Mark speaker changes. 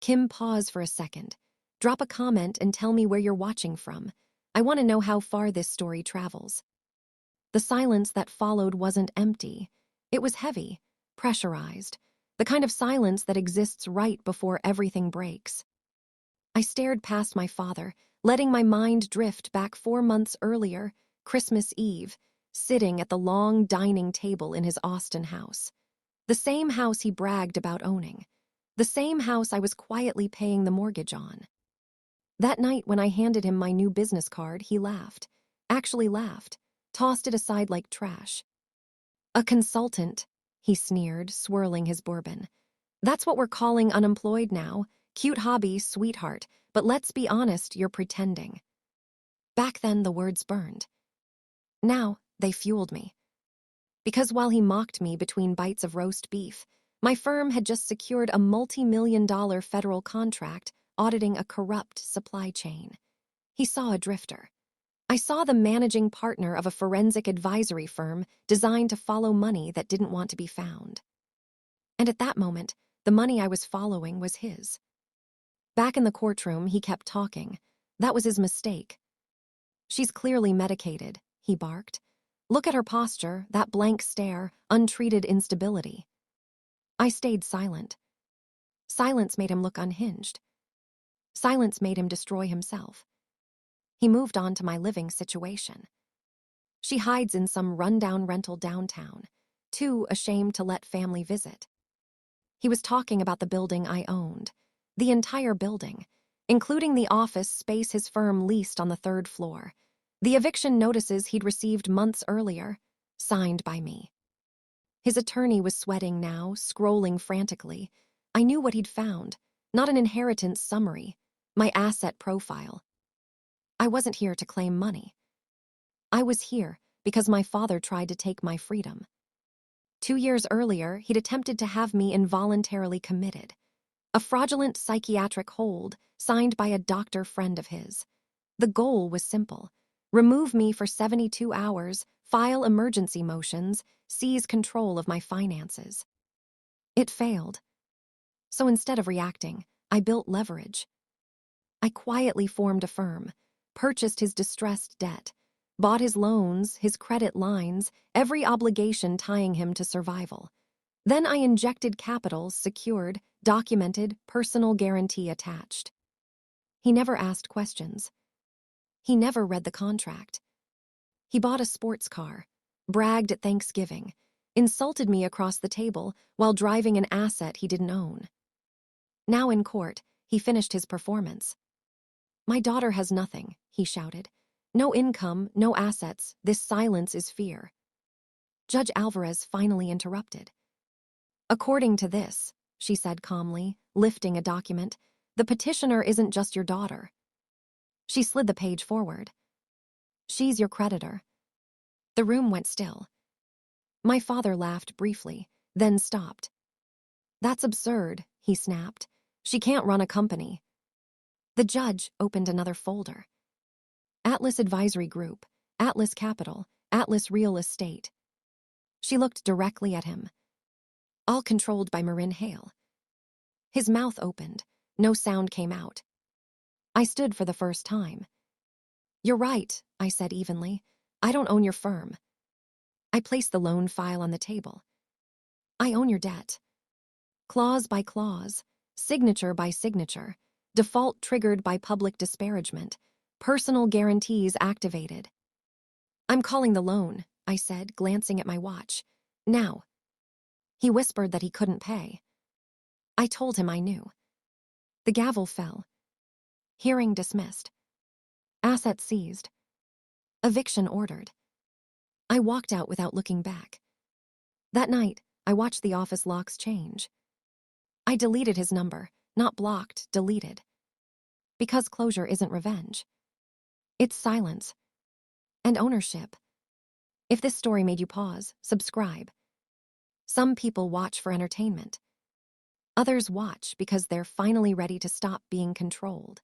Speaker 1: Kim, pause for a second. Drop a comment and tell me where you're watching from. I want to know how far this story travels. The silence that followed wasn't empty. It was heavy, pressurized, the kind of silence that exists right before everything breaks. I stared past my father, letting my mind drift back 4 months earlier, Christmas Eve, sitting at the long dining table in his Austin house. The same house he bragged about owning. The same house I was quietly paying the mortgage on. That night when I handed him my new business card, he laughed. Actually laughed, tossed it aside like trash. "A consultant," he sneered, swirling his bourbon. "That's what we're calling unemployed now. Cute hobby, sweetheart, but let's be honest, you're pretending." Back then, the words burned. Now, they fueled me. Because while he mocked me between bites of roast beef, my firm had just secured a multi-million-dollar federal contract auditing a corrupt supply chain. He saw a drifter. I saw the managing partner of a forensic advisory firm designed to follow money that didn't want to be found. And at that moment, the money I was following was his. Back in the courtroom, he kept talking. That was his mistake. "She's clearly medicated," he barked. "Look at her posture, that blank stare, untreated instability." I stayed silent. Silence made him look unhinged. Silence made him destroy himself. He moved on to my living situation. "She hides in some rundown rental downtown, too ashamed to let family visit." He was talking about the building I owned, the entire building, including the office space his firm leased on the 3rd floor, the eviction notices he'd received months earlier, signed by me. His attorney was sweating now, scrolling frantically. I knew what he'd found, not an inheritance summary, my asset profile. I wasn't here to claim money. I was here because my father tried to take my freedom. 2 years earlier, he'd attempted to have me involuntarily committed. A fraudulent psychiatric hold signed by a doctor friend of his. The goal was simple: remove me for 72 hours, file emergency motions, seize control of my finances. It failed. So instead of reacting, I built leverage. I quietly formed a firm, purchased his distressed debt, bought his loans, his credit lines, every obligation tying him to survival. Then I injected capital, secured, documented, personal guarantee attached. He never asked questions. He never read the contract. He bought a sports car, bragged at Thanksgiving, insulted me across the table while driving an asset he didn't own. Now in court, he finished his performance. "My daughter has nothing," he shouted. "No income, no assets. This silence is fear." Judge Alvarez finally interrupted. "According to this," she said calmly, lifting a document, "the petitioner isn't just your daughter." She slid the page forward. "She's your creditor." The room went still. My father laughed briefly, then stopped. "That's absurd," he snapped. "She can't run a company." The judge opened another folder. Atlas Advisory Group, Atlas Capital, Atlas Real Estate. She looked directly at him. All controlled by Marin Hale. His mouth opened. No sound came out. I stood for the first time. "You're right," I said evenly. "I don't own your firm." I placed the loan file on the table. "I own your debt. Clause by clause, signature by signature, default triggered by public disparagement, personal guarantees activated." "I'm calling the loan," I said, glancing at my watch. "Now." He whispered that he couldn't pay. I told him I knew. The gavel fell. Hearing dismissed. Assets seized. Eviction ordered. I walked out without looking back. That night, I watched the office locks change. I deleted his number, not blocked, deleted. Because closure isn't revenge. It's silence. And ownership. If this story made you pause, subscribe. Some people watch for entertainment. Others watch because they're finally ready to stop being controlled.